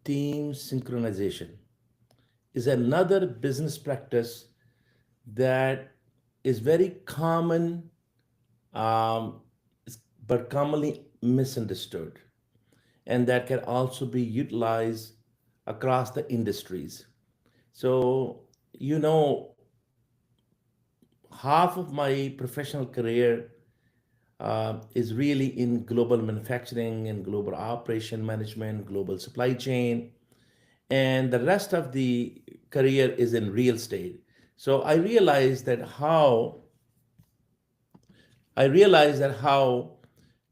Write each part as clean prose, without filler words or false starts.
team synchronization is another business practice that is very common, um, but commonly misunderstood, and that can also be utilized across the industries. So, you know, half of my professional career is really in global manufacturing and global operation management, global supply chain, and the rest of the career is in real estate. So I realized that how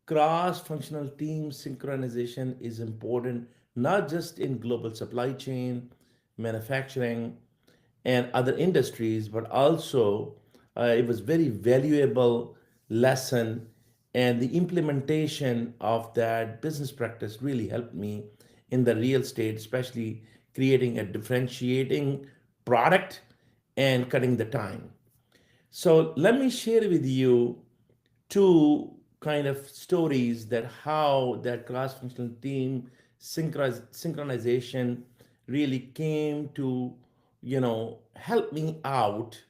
cross-functional team synchronization is important, not just in global supply chain, manufacturing, and other industries, but also it was very valuable lesson, and the implementation of that business practice really helped me in the real estate, especially creating a differentiating product and cutting the time. So let me share with you two kind of stories that how that cross-functional team synchronization really came to help me out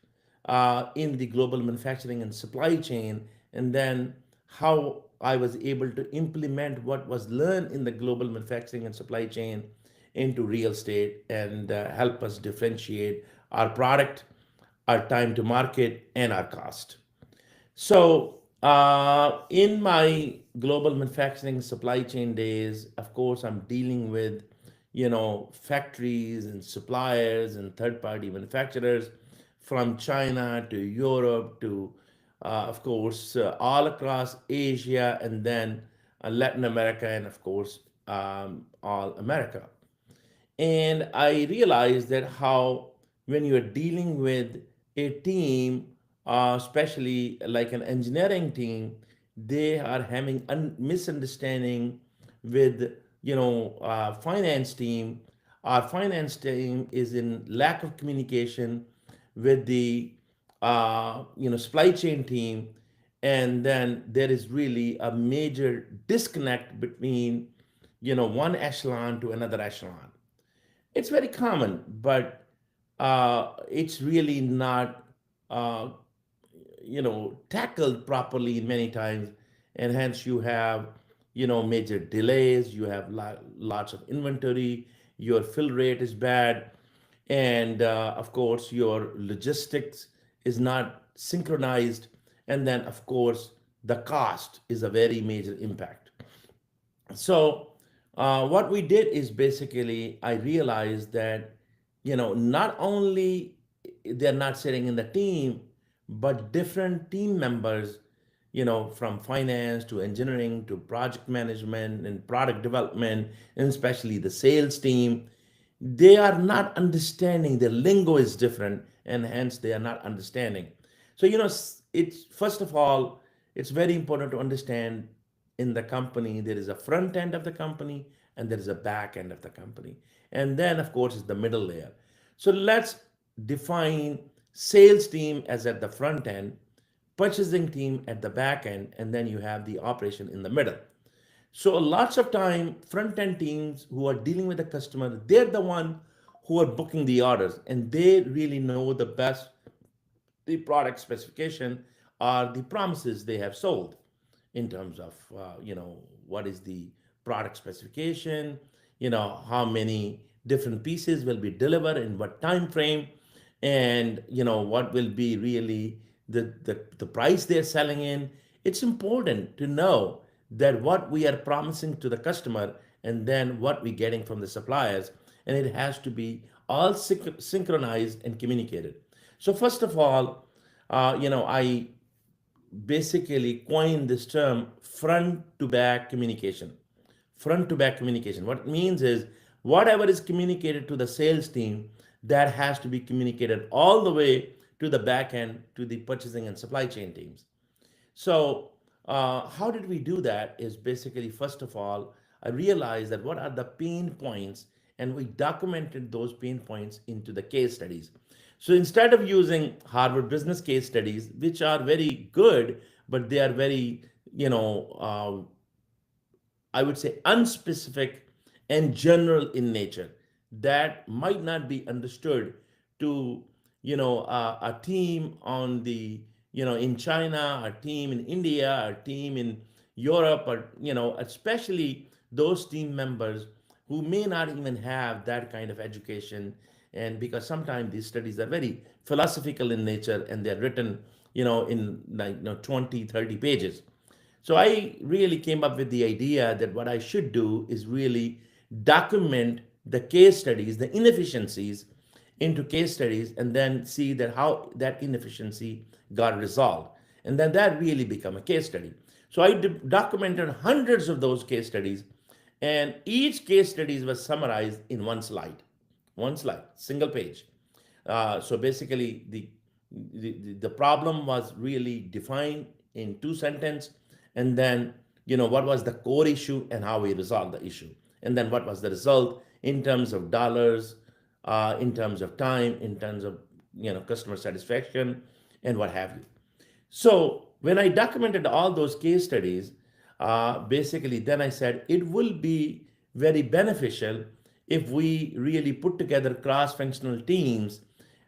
in the global manufacturing and supply chain, and then how I was able to implement what was learned in the global manufacturing and supply chain into real estate and help us differentiate our product, our time to market, and our cost. So, in my global manufacturing supply chain days, of course, I'm dealing with, factories and suppliers and third-party manufacturers from China to Europe to, of course, all across Asia, and then Latin America, and of course, all America. And I realized that how when you're dealing with a team, especially like an engineering team, they are having misunderstanding with finance team. Our finance team is in lack of communication with the supply chain team, and then there is really a major disconnect between one echelon to another echelon. It's very common, but it's really not, uh, tackled properly many times, and hence you have, major delays. You have lots of inventory. Your fill rate is bad, and of course your logistics is not synchronized, and then of course the cost is a very major impact. So what we did is basically I realized that not only they're not sitting in the team, but different team members, from finance to engineering to project management and product development, and especially the sales team, they are not understanding. The lingo is different, and hence they are not understanding. So it's first of all, it's very important to understand in the company there is a front end of the company and there is a back end of the company, and then of course is the middle layer. So let's define sales team as at the front end, purchasing team at the back end, and then you have the operation in the middle. So lots of time, front end teams who are dealing with the customer, they're the one who are booking the orders, and they really know the best the product specification or the promises they have sold in terms of what is the product specification, how many different pieces will be delivered in what time frame, and what will be really the price they're selling in. It's important to know that what we are promising to the customer and then what we're getting from the suppliers, and it has to be all synchronized and communicated. So first of all, I basically coined this term front to back communication. Front to back communication. What it means is whatever is communicated to the sales team, that has to be communicated all the way to the back end to the purchasing and supply chain teams. So, how did we do that? Is basically, first of all, I realized that what are the pain points, and we documented those pain points into the case studies. So, instead of using Harvard Business case studies, which are very good, but they are very, I would say, unspecific and general in nature that might not be understood to a team on the in China, a team in India, a team in Europe, or especially those team members who may not even have that kind of education. And because sometimes these studies are very philosophical in nature and they're written in like 20, 30 pages. So I really came up with the idea that what I should do is really document the case studies, the inefficiencies into case studies, and then see that how that inefficiency got resolved. And then that really become a case study. So I documented hundreds of those case studies, and each case studies was summarized in one slide, single page. So basically, the problem was really defined in two sentences, and then what was the core issue and how we resolved the issue, and then what was the result in terms of dollars, in terms of time, in terms of customer satisfaction, and what have you. So when I documented all those case studies, basically, then I said it will be very beneficial if we really put together cross-functional teams.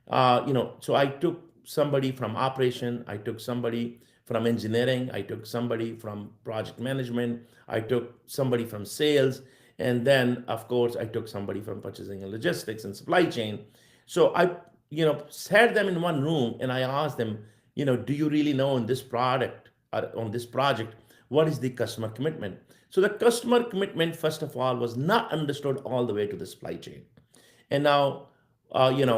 So I took somebody from operation, I took somebody from engineering, I took somebody from project management, I took somebody from sales, and then of course I took somebody from purchasing and logistics and supply chain. So I sat them in one room and I asked them, do you really know on this product or on this project, what is the customer commitment? So the customer commitment, first of all, was not understood all the way to the supply chain. And now,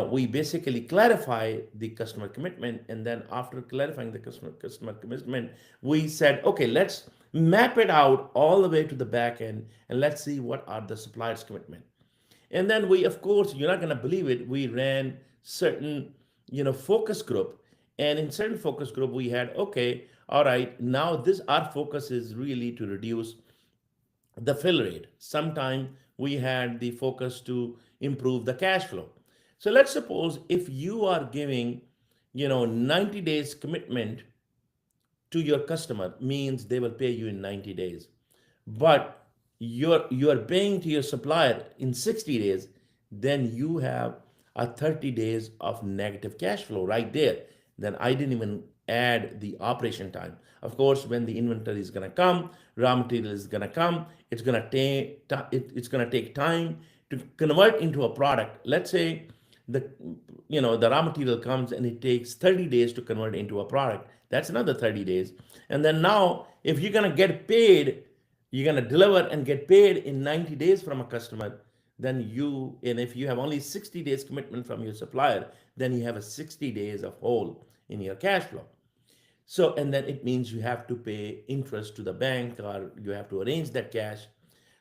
we basically clarify the customer commitment. And then after clarifying the customer commitment, we said, okay, let's map it out all the way to the back end and let's see what are the suppliers commitment. And then we, of course, you're not going to believe it, we ran certain focus group. And in certain focus group we had, okay, all right, now this our focus is really to reduce the fill rate. Sometime we had the focus to improve the cash flow. So let's suppose if you are giving 90 days commitment to your customer, means they will pay you in 90 days, but you're paying to your supplier in 60 days, then you have a 30 days of negative cash flow right there. Then I didn't even add the operation time. Of course, when the inventory is going to come, raw material is going to come, it's going to take time to convert into a product. Let's say the the raw material comes and it takes 30 days to convert into a product. That's another 30 days. And then now if you're going to get paid, you're going to deliver and get paid in 90 days from a customer, then and if you have only 60 days commitment from your supplier, then you have a 60 days of hole in your cash flow. So, and then it means you have to pay interest to the bank or you have to arrange that cash.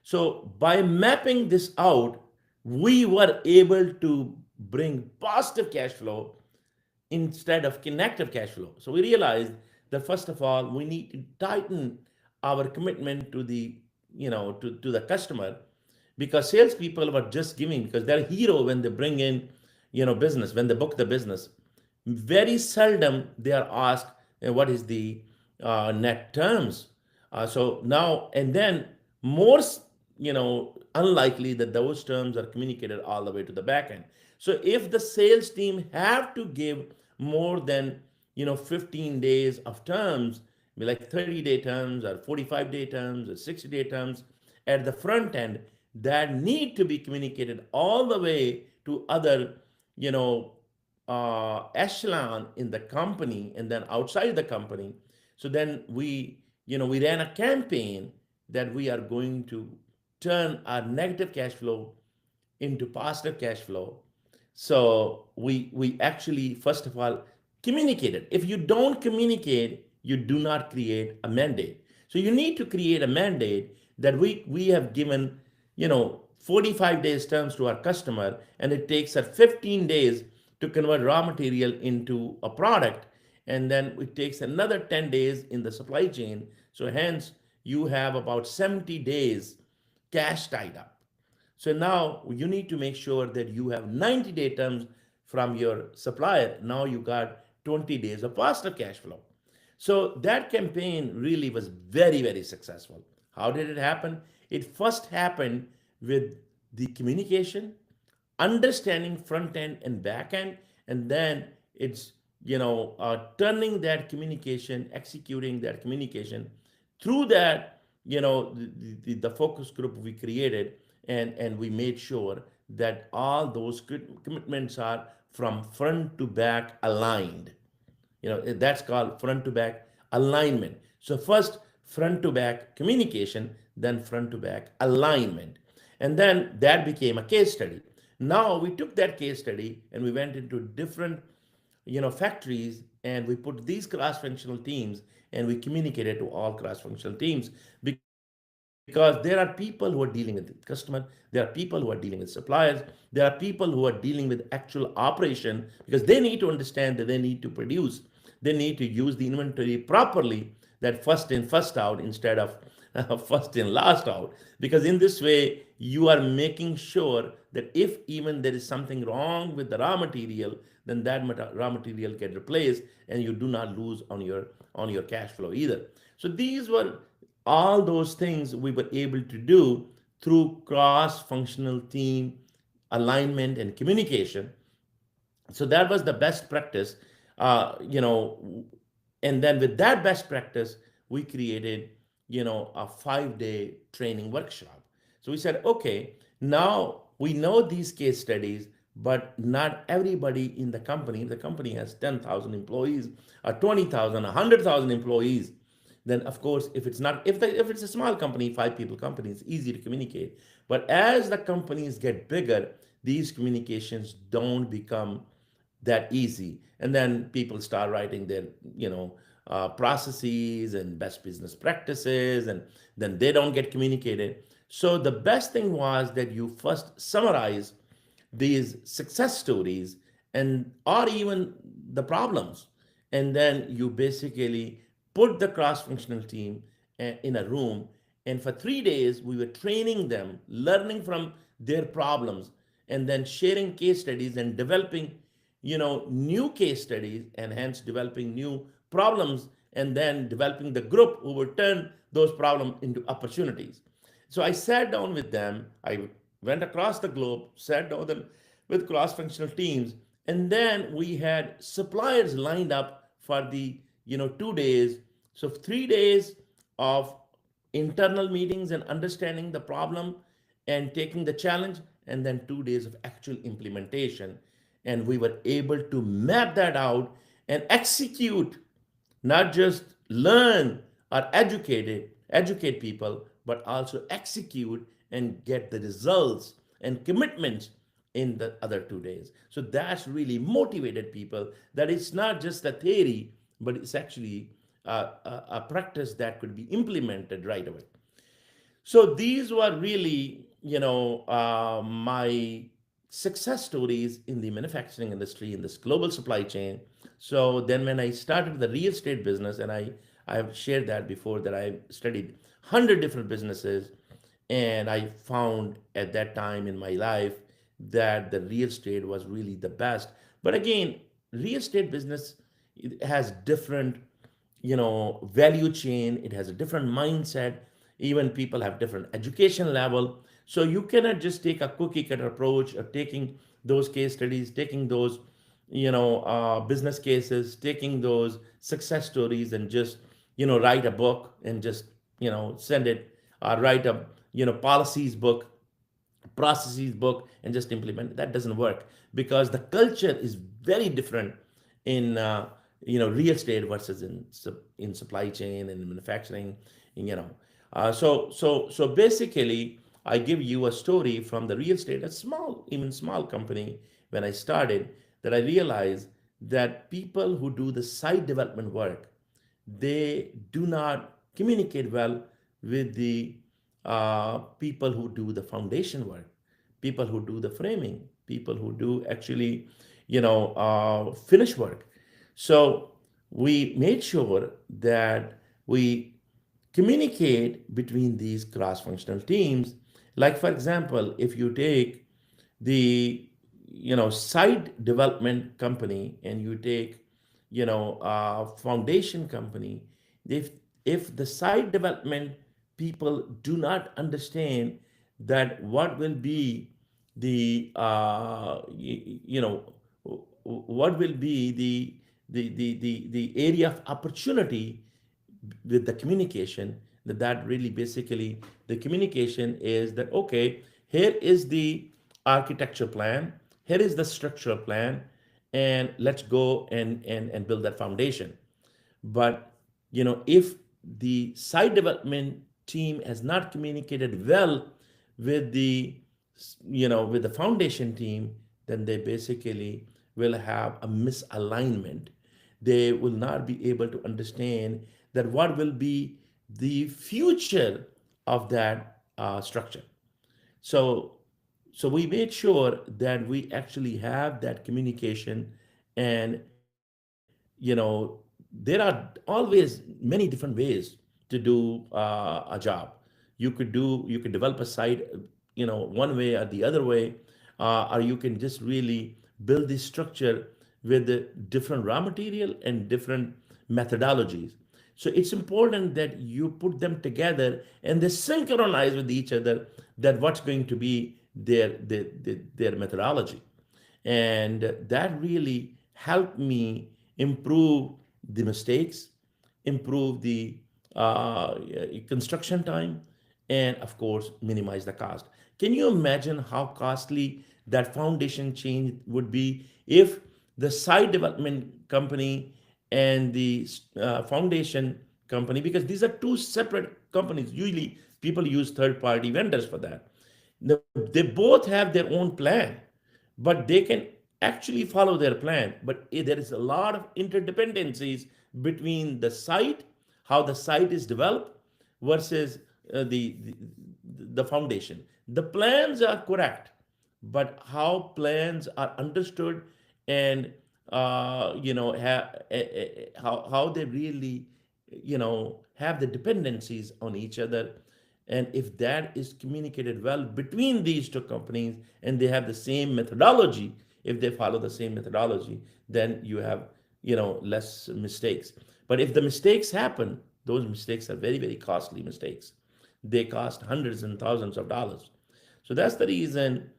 So by mapping this out, we were able to bring positive cash flow instead of negative cash flow. So we realized that first of all, we need to tighten our commitment to the to the customer, because salespeople were just giving because they're hero when they bring in business, when they book the business. Very seldom they are asked what is the net terms. So now and then more unlikely that those terms are communicated all the way to the back end. So if the sales team have to give more than 15 days of terms, like 30-day terms or 45-day terms or 60-day terms at the front end, that need to be communicated all the way to other echelon in the company and then outside the company. So then we ran a campaign that we are going to turn our negative cash flow into positive cash flow. So we actually first of all communicated. If you don't communicate, you do not create a mandate. So you need to create a mandate that we have given 45 days terms to our customer, and it takes us 15 days to convert raw material into a product, and then it takes another 10 days in the supply chain. So hence you have about 70 days cash tied up. So now you need to make sure that you have 90-day terms from your supplier. Now you got 20 days of positive cash flow. So that campaign really was very, very successful. How did it happen? It first happened with the communication, understanding front end and back end, and then it's turning that communication, executing that communication through that, the focus group we created, and we made sure that all those commitments are from front to back aligned. That's called front to back alignment. So first front to back communication, then front to back alignment, and then that became a case study. Now we took that case study and we went into different factories, and we put these cross functional teams and we communicated to all cross functional teams, because there are people who are dealing with the customer, there are people who are dealing with suppliers, there are people who are dealing with actual operation, because they need to understand that they need to produce, they need to use the inventory properly, that first in first out instead of first in last out, because in this way you are making sure that if even there is something wrong with the raw material, then that raw material get replaced and you do not lose on your cash flow either. So these were all those things we were able to do through cross functional team alignment and communication. So that was the best practice, uh, you know and then with that best practice we created a 5-day training workshop. So we said, okay, now we know these case studies, but not everybody in the company has 10,000 employees or 20,000, 100,000 employees. Then of course, if it's a small company, 5 people company, it's easy to communicate. But as the companies get bigger, these communications don't become that easy, and then people start writing their processes and best business practices, and then they don't get communicated. So the best thing was that you first summarize these success stories, and or even the problems, and then you basically put the cross-functional team in a room, and for 3 days we were training them, learning from their problems, and then sharing case studies and developing new case studies, and hence developing new problems, and then developing the group who would turn those problems into opportunities. So I sat down with them. I went across the globe, sat down with cross-functional teams, and then we had suppliers lined up for the 2 days. So 3 days of internal meetings and understanding the problem and taking the challenge, and then 2 days of actual implementation. And we were able to map that out and execute, not just learn or educate people, but also execute and get the results and commitments in the other 2 days. So that's really motivated people, that it's not just a theory, but it's actually a practice that could be implemented right away. So these were really, my success stories in the manufacturing industry in this global supply chain. So then, when I started the real estate business, and I have shared that before, that I studied 100 different businesses, and I found at that time in my life that the real estate was really the best. But again, real estate business, it has different value chain, it has a different mindset, even people have different education level. So you cannot just take a cookie cutter approach of taking those case studies, taking those business cases, taking those success stories, and just write a book and just send it, or write a policies book, processes book, and just implement it. That doesn't work, because the culture is very different in real estate versus in supply chain and manufacturing. you know so basically, I give you a story from the real estate, a small, even small company. When I started, that I realized that people who do the site development work, they do not communicate well with the people who do the foundation work, people who do the framing, people who do actually, finish work. So we made sure that we communicate between these cross-functional teams. Like for example, if you take the site development company, and you take foundation company, if if the site development people do not understand that what will be the what will be the area of opportunity with the communication. That really basically the communication is that, okay, here is the architecture plan, here is the structural plan, and let's go and build that foundation. But if the site development team has not communicated well with the foundation team, then they basically will have a misalignment. They will not be able to understand that what will be the future of that structure. So so we made sure that we actually have that communication. And there are always many different ways to do a job. You could develop a site one way or the other way, or you can just really build this structure with the different raw material and different methodologies. So it's important that you put them together and they synchronize with each other, that what's going to be their methodology. And that really helped me improve the mistakes, improve the construction time, and of course minimize the cost. Can you imagine how costly that foundation change would be if the site development company and the foundation company, because these are two separate companies, usually people use third party vendors for that. They both have their own plan, but they can actually follow their plan. But there is a lot of interdependencies between the site, how the site is developed, versus the foundation. The plans are correct, but how plans are understood, and how they really have the dependencies on each other. And if that is communicated well between these two companies, and they have the same methodology, if they follow the same methodology, then you have less mistakes. But if the mistakes happen, those mistakes are very, very costly mistakes. They cost hundreds and thousands of dollars. So that's the reason,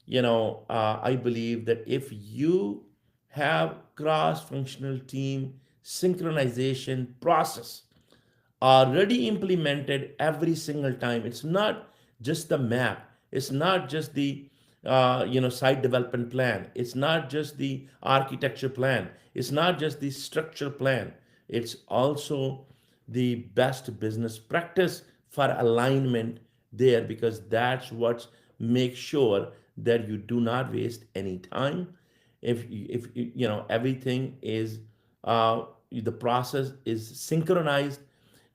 I believe that if you have cross-functional team synchronization process already implemented every single time. It's not just the map. It's not just the site development plan. It's not just the architecture plan. It's not just the structure plan. It's also the best business practice for alignment there, because that's what makes sure that you do not waste any time. If everything is the process is synchronized,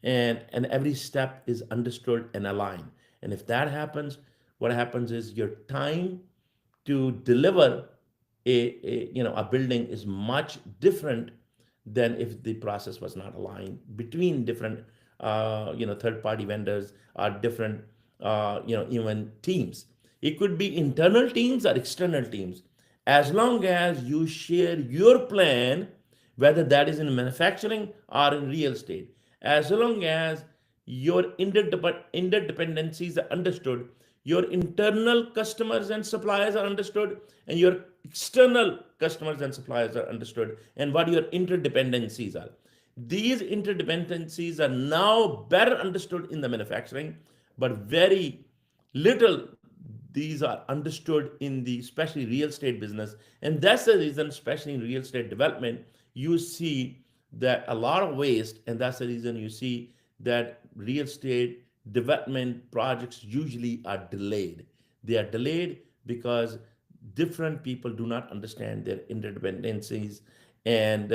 and every step is understood and aligned. And if that happens, what happens is your time to deliver a building is much different than if the process was not aligned between different third party vendors or different even teams. It could be internal teams or external teams. As long as you share your plan, whether that is in manufacturing or in real estate, as long as your interdependencies are understood, your internal customers and suppliers are understood, and your external customers and suppliers are understood, and what your interdependencies are. These interdependencies are now better understood in the manufacturing, but very little these are understood in the especially real estate business. And that's the reason, especially in real estate development, you see that a lot of waste. And that's the reason you see that real estate development projects usually are delayed. They are delayed because different people do not understand their interdependencies. And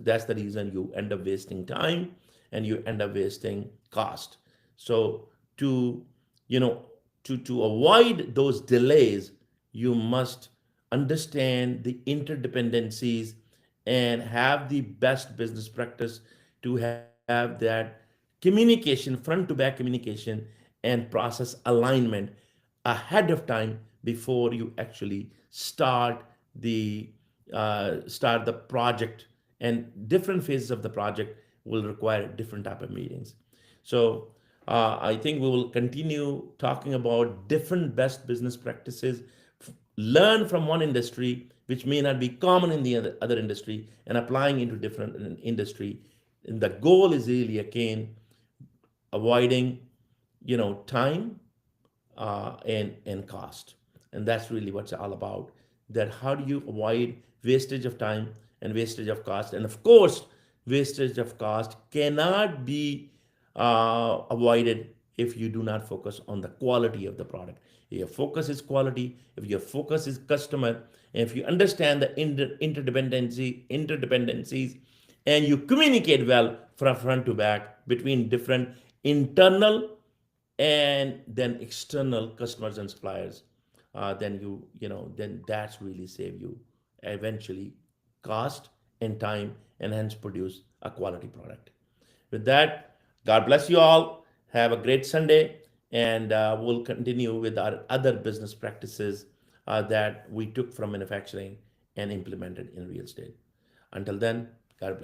that's the reason you end up wasting time, and you end up wasting cost. So to you know to avoid those delays, you must understand the interdependencies and have the best business practice to have that communication, front to back communication, and process alignment ahead of time before you actually the start the project. And different phases of the project will require different type of meetings. So I think we will continue talking about different best business practices, learn from one industry, which may not be common in the other industry, and applying into different industry. And the goal is really, again, avoiding, time and cost. And that's really what's all about. That how do you avoid wastage of time and wastage of cost? And of course, wastage of cost cannot be avoided if you do not focus on the quality of the product. If your focus is quality, if your focus is customer, and if you understand the interdependencies, and you communicate well from front to back between different internal and then external customers and suppliers, then then that's really save you eventually cost and time, and hence produce a quality product. With that, God bless you all. Have a great Sunday, and we'll continue with our other business practices that we took from manufacturing and implemented in real estate. Until then,